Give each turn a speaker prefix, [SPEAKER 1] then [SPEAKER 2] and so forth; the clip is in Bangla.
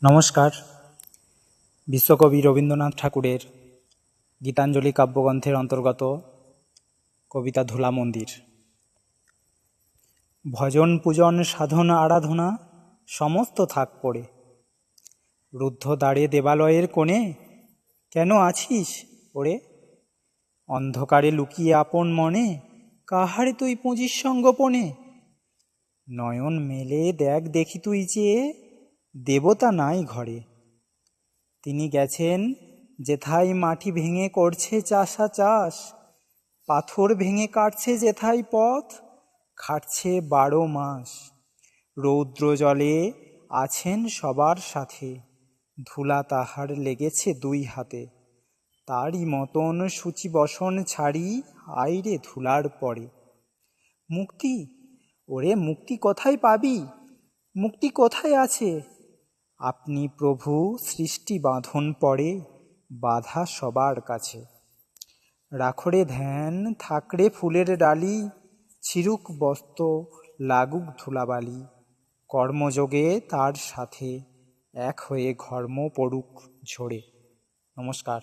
[SPEAKER 1] নমস্কার। বিশ্বকবি রবীন্দ্রনাথ ঠাকুরের গীতাঞ্জলি কাব্যগ্রন্থের অন্তর্গত কবিতা ধুলা মন্দির। ভজন পূজন সাধন আরাধনা সমস্ত থাক পড়ে, রুদ্ধ দ্বারে দেবালয়ের কোণে কেন আছিস ওরে? অন্ধকারে লুকিয়ে আপন মনে কাহারে তুই পুঁজির সঙ্গোপনে? নয়ন মেলে দেখ দেখি তুই চেয়ে, দেবতা নাই ঘরে। তিনি গেছেন যেথায় মাটি ভেঙে করছে চাষা চাষ, পাথর ভেঙে কাটছে যেথায় পথ, খাটছে 12 মাস। রৌদ্র জলে আছেন সবার সাথে, ধুলা তাহার লেগেছে 2 হাতে। তারই মতন সূচি বসন ছাড়ি আইরে ধুলার পরে। মুক্তি ওরে, মুক্তি কোথায় পাবি? মুক্তি কোথায় আছে? আপনি প্রভু সৃষ্টি বাঁধন পড়ে বাধা সবার কাছে। রাখরে ধ্যান থাকরে ফুলের ডালি, ছিরুক বস্ত্র লাগুক ধুলাবালি। কর্মযোগে তার সাথে এক হয়ে ঘর্ম পড়ুক ঝরে। নমস্কার।